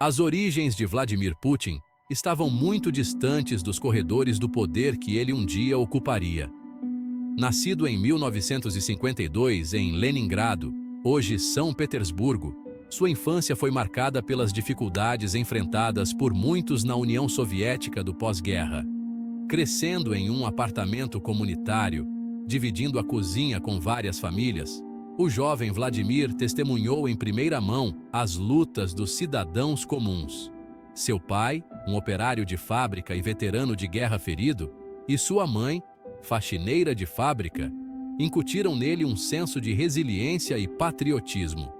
As origens de Vladimir Putin estavam muito distantes dos corredores do poder que ele um dia ocuparia. Nascido em 1952 em Leningrado, hoje São Petersburgo, sua infância foi marcada pelas dificuldades enfrentadas por muitos na União Soviética do pós-guerra. Crescendo em um apartamento comunitário, dividindo a cozinha com várias famílias, o jovem Vladimir testemunhou em primeira mão as lutas dos cidadãos comuns. Seu pai, um operário de fábrica e veterano de guerra ferido, e sua mãe, faxineira de fábrica, incutiram nele um senso de resiliência e patriotismo.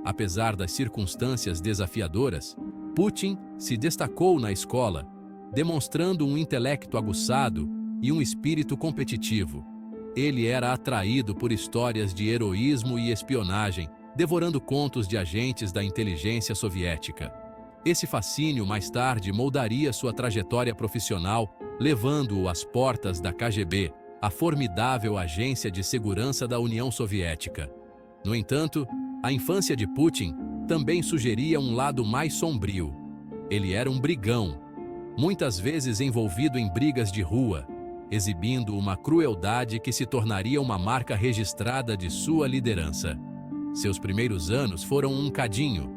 Apesar das circunstâncias desafiadoras, Putin se destacou na escola, demonstrando um intelecto aguçado e um espírito competitivo. Ele era atraído por histórias de heroísmo e espionagem, devorando contos de agentes da inteligência soviética. Esse fascínio mais tarde moldaria sua trajetória profissional, levando-o às portas da KGB, a formidável agência de segurança da União Soviética. No entanto, a infância de Putin também sugeria um lado mais sombrio. Ele era um brigão, muitas vezes envolvido em brigas de rua, exibindo uma crueldade que se tornaria uma marca registrada de sua liderança. Seus primeiros anos foram um cadinho,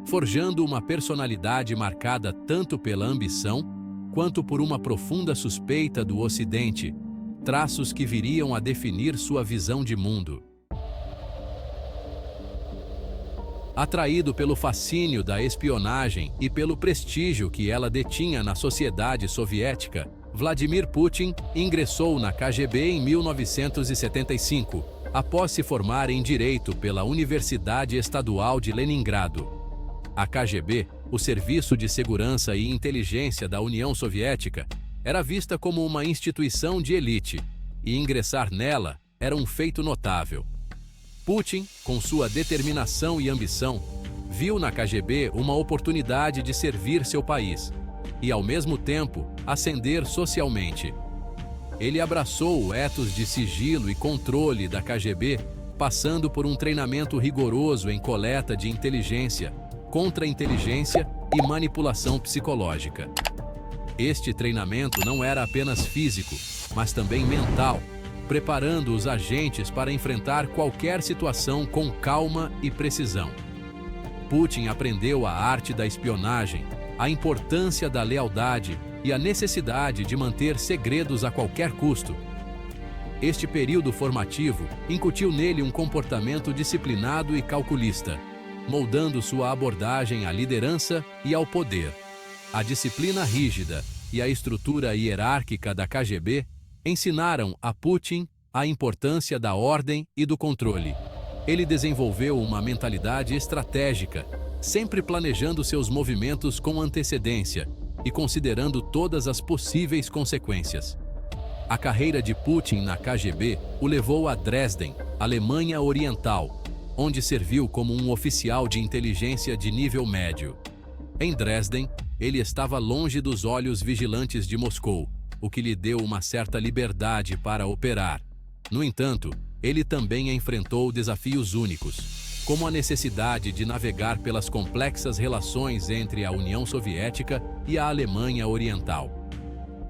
forjando uma personalidade marcada tanto pela ambição quanto por uma profunda suspeita do Ocidente, traços que viriam a definir sua visão de mundo. Atraído pelo fascínio da espionagem e pelo prestígio que ela detinha na sociedade soviética, Vladimir Putin ingressou na KGB em 1975, após se formar em Direito pela Universidade Estadual de Leningrado. A KGB, o Serviço de Segurança e Inteligência da União Soviética, era vista como uma instituição de elite, e ingressar nela era um feito notável. Putin, com sua determinação e ambição, viu na KGB uma oportunidade de servir seu país e, ao mesmo tempo, ascender socialmente. Ele abraçou o ethos de sigilo e controle da KGB, passando por um treinamento rigoroso em coleta de inteligência, contra-inteligência e manipulação psicológica. Este treinamento não era apenas físico, mas também mental, preparando os agentes para enfrentar qualquer situação com calma e precisão. Putin aprendeu a arte da espionagem, a importância da lealdade e a necessidade de manter segredos a qualquer custo. Este período formativo incutiu nele um comportamento disciplinado e calculista, moldando sua abordagem à liderança e ao poder. A disciplina rígida e a estrutura hierárquica da KGB ensinaram a Putin a importância da ordem e do controle. Ele desenvolveu uma mentalidade estratégica, sempre planejando seus movimentos com antecedência e considerando todas as possíveis consequências. A carreira de Putin na KGB o levou a Dresden, Alemanha Oriental, onde serviu como um oficial de inteligência de nível médio. Em Dresden, ele estava longe dos olhos vigilantes de Moscou, o que lhe deu uma certa liberdade para operar. No entanto, ele também enfrentou desafios únicos, como a necessidade de navegar pelas complexas relações entre a União Soviética e a Alemanha Oriental.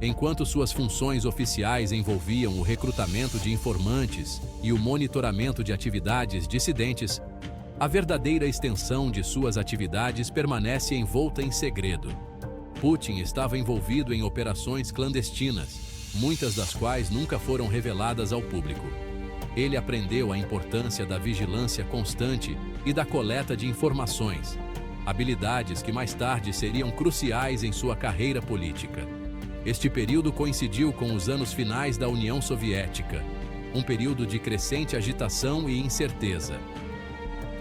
Enquanto suas funções oficiais envolviam o recrutamento de informantes e o monitoramento de atividades dissidentes, a verdadeira extensão de suas atividades permanece envolta em segredo. Putin estava envolvido em operações clandestinas, muitas das quais nunca foram reveladas ao público. Ele aprendeu a importância da vigilância constante e da coleta de informações, habilidades que mais tarde seriam cruciais em sua carreira política. Este período coincidiu com os anos finais da União Soviética, um período de crescente agitação e incerteza.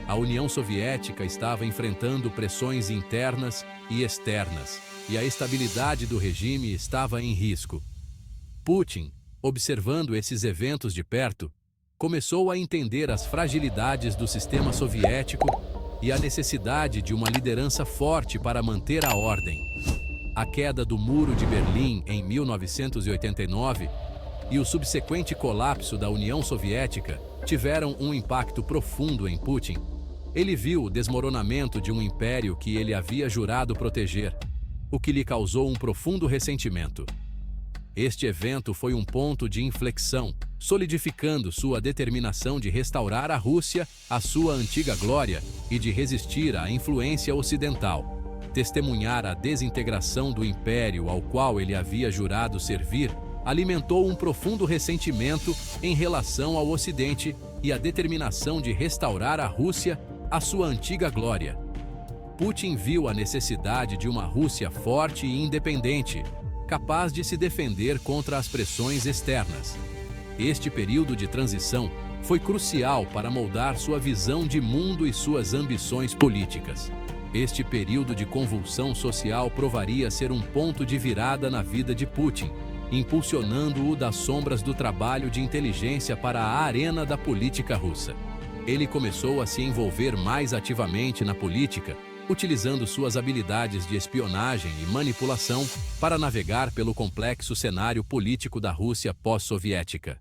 A União Soviética estava enfrentando pressões internas e externas, e a estabilidade do regime estava em risco. Putin, observando esses eventos de perto, começou a entender as fragilidades do sistema soviético e a necessidade de uma liderança forte para manter a ordem. A queda do Muro de Berlim em 1989 e o subsequente colapso da União Soviética tiveram um impacto profundo em Putin, Ele viu o desmoronamento de um império que ele havia jurado proteger, o que lhe causou um profundo ressentimento. Este evento foi um ponto de inflexão, solidificando sua determinação de restaurar a Rússia à sua antiga glória e de resistir à influência ocidental. Testemunhar a desintegração do império ao qual ele havia jurado servir alimentou um profundo ressentimento em relação ao Ocidente e a determinação de restaurar a Rússia à sua antiga glória. Putin viu a necessidade de uma Rússia forte e independente, capaz de se defender contra as pressões externas. Este período de transição foi crucial para moldar sua visão de mundo e suas ambições políticas. Este período de convulsão social provaria ser um ponto de virada na vida de Putin, impulsionando-o das sombras do trabalho de inteligência para a arena da política russa. Ele começou a se envolver mais ativamente na política, utilizando suas habilidades de espionagem e manipulação para navegar pelo complexo cenário político da Rússia pós-soviética.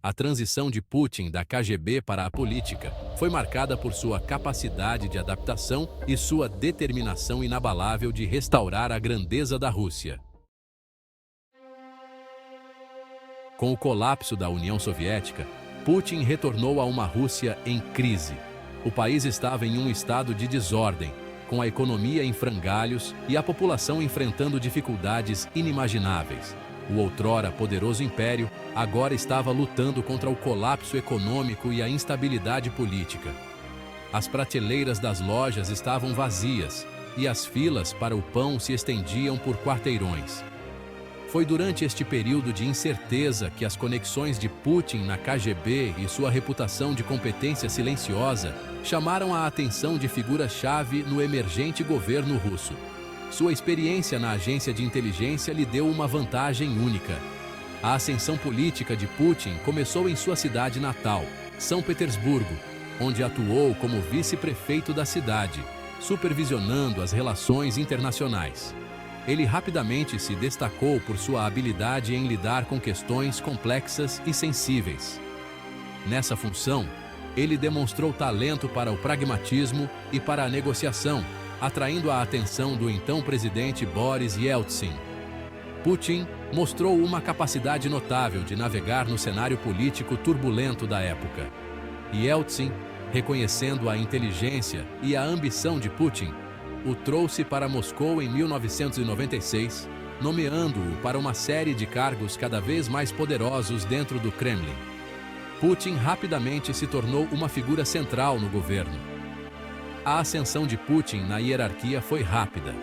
A transição de Putin da KGB para a política foi marcada por sua capacidade de adaptação e sua determinação inabalável de restaurar a grandeza da Rússia. Com o colapso da União Soviética, Putin retornou a uma Rússia em crise. O país estava em um estado de desordem, com a economia em frangalhos e a população enfrentando dificuldades inimagináveis. O outrora poderoso império agora estava lutando contra o colapso econômico e a instabilidade política. As prateleiras das lojas estavam vazias e as filas para o pão se estendiam por quarteirões. Foi durante este período de incerteza que as conexões de Putin na KGB e sua reputação de competência silenciosa chamaram a atenção de figuras-chave no emergente governo russo. Sua experiência na agência de inteligência lhe deu uma vantagem única. A ascensão política de Putin começou em sua cidade natal, São Petersburgo, onde atuou como vice-prefeito da cidade, supervisionando as relações internacionais. Ele rapidamente se destacou por sua habilidade em lidar com questões complexas e sensíveis. Nessa função, ele demonstrou talento para o pragmatismo e para a negociação, atraindo a atenção do então presidente Boris Yeltsin. Putin mostrou uma capacidade notável de navegar no cenário político turbulento da época. Yeltsin, reconhecendo a inteligência e a ambição de Putin, o trouxe para Moscou em 1996, nomeando-o para uma série de cargos cada vez mais poderosos dentro do Kremlin. Putin rapidamente se tornou uma figura central no governo. A ascensão de Putin na hierarquia foi rápida.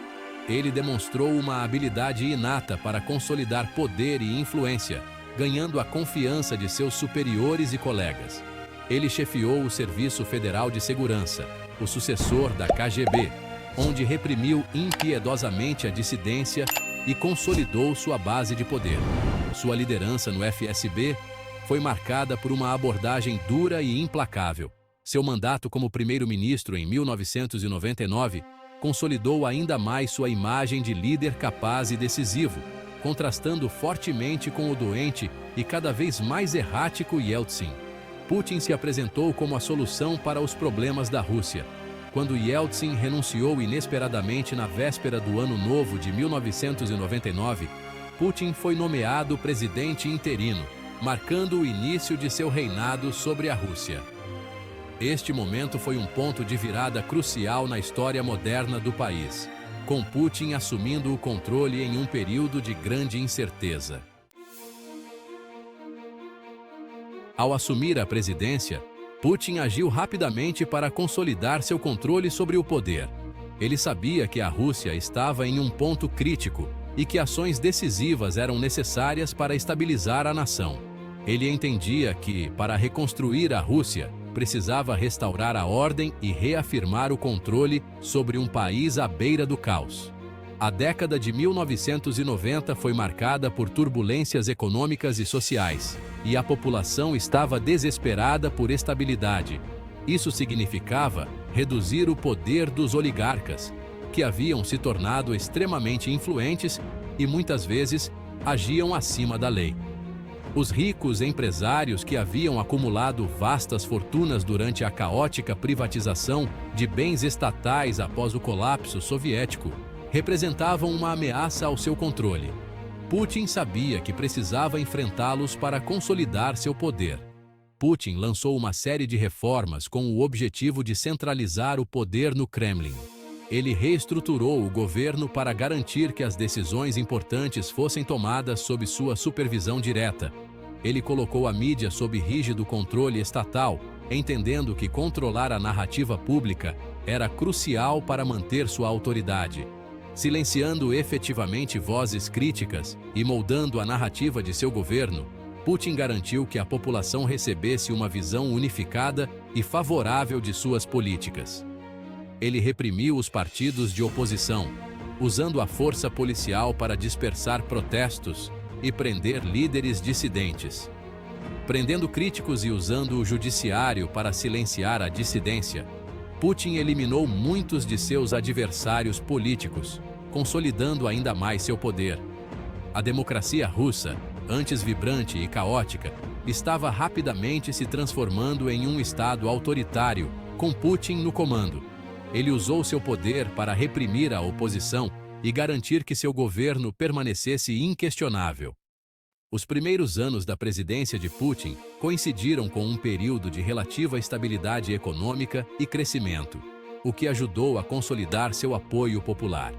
Ele demonstrou uma habilidade inata para consolidar poder e influência, ganhando a confiança de seus superiores e colegas. Ele chefiou o Serviço Federal de Segurança, o sucessor da KGB, onde reprimiu impiedosamente a dissidência e consolidou sua base de poder. Sua liderança no FSB foi marcada por uma abordagem dura e implacável. Seu mandato como primeiro-ministro em 1999 consolidou ainda mais sua imagem de líder capaz e decisivo, contrastando fortemente com o doente e cada vez mais errático Yeltsin. Putin se apresentou como a solução para os problemas da Rússia. Quando Yeltsin renunciou inesperadamente na véspera do Ano Novo de 1999, Putin foi nomeado presidente interino, marcando o início de seu reinado sobre a Rússia. Este momento foi um ponto de virada crucial na história moderna do país, com Putin assumindo o controle em um período de grande incerteza. Ao assumir a presidência, Putin agiu rapidamente para consolidar seu controle sobre o poder. Ele sabia que a Rússia estava em um ponto crítico e que ações decisivas eram necessárias para estabilizar a nação. Ele entendia que, para reconstruir a Rússia, precisava restaurar a ordem e reafirmar o controle sobre um país à beira do caos. A década de 1990 foi marcada por turbulências econômicas e sociais, e a população estava desesperada por estabilidade. Isso significava reduzir o poder dos oligarcas, que haviam se tornado extremamente influentes e muitas vezes agiam acima da lei. Os ricos empresários que haviam acumulado vastas fortunas durante a caótica privatização de bens estatais após o colapso soviético representavam uma ameaça ao seu controle. Putin sabia que precisava enfrentá-los para consolidar seu poder. Putin lançou uma série de reformas com o objetivo de centralizar o poder no Kremlin. Ele reestruturou o governo para garantir que as decisões importantes fossem tomadas sob sua supervisão direta. Ele colocou a mídia sob rígido controle estatal, entendendo que controlar a narrativa pública era crucial para manter sua autoridade. Silenciando efetivamente vozes críticas e moldando a narrativa de seu governo, Putin garantiu que a população recebesse uma visão unificada e favorável de suas políticas. Ele reprimiu os partidos de oposição, usando a força policial para dispersar protestos e prender líderes dissidentes. Prendendo críticos e usando o judiciário para silenciar a dissidência, Putin eliminou muitos de seus adversários políticos, consolidando ainda mais seu poder. A democracia russa, antes vibrante e caótica, estava rapidamente se transformando em um estado autoritário, com Putin no comando. Ele usou seu poder para reprimir a oposição e garantir que seu governo permanecesse inquestionável. Os primeiros anos da presidência de Putin coincidiram com um período de relativa estabilidade econômica e crescimento, o que ajudou a consolidar seu apoio popular.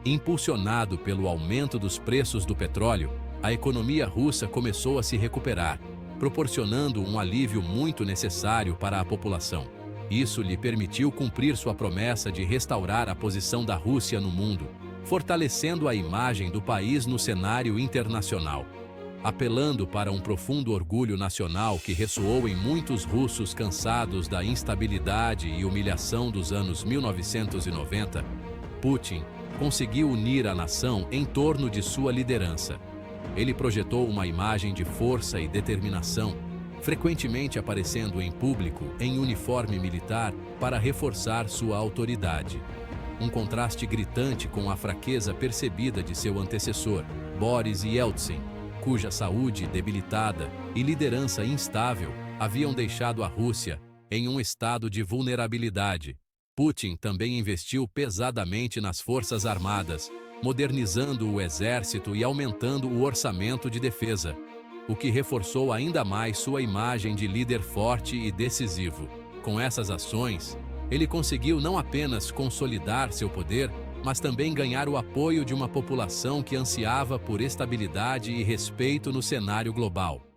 Impulsionado pelo aumento dos preços do petróleo, a economia russa começou a se recuperar, proporcionando um alívio muito necessário para a população. Isso lhe permitiu cumprir sua promessa de restaurar a posição da Rússia no mundo, fortalecendo a imagem do país no cenário internacional. Apelando para um profundo orgulho nacional que ressoou em muitos russos cansados da instabilidade e humilhação dos anos 1990, Putin conseguiu unir a nação em torno de sua liderança. Ele projetou uma imagem de força e determinação, frequentemente aparecendo em público em uniforme militar para reforçar sua autoridade. Um contraste gritante com a fraqueza percebida de seu antecessor, Boris Yeltsin, cuja saúde debilitada e liderança instável haviam deixado a Rússia em um estado de vulnerabilidade. Putin também investiu pesadamente nas forças armadas, modernizando o exército e aumentando o orçamento de defesa, o que reforçou ainda mais sua imagem de líder forte e decisivo. Com essas ações, ele conseguiu não apenas consolidar seu poder, mas também ganhar o apoio de uma população que ansiava por estabilidade e respeito no cenário global.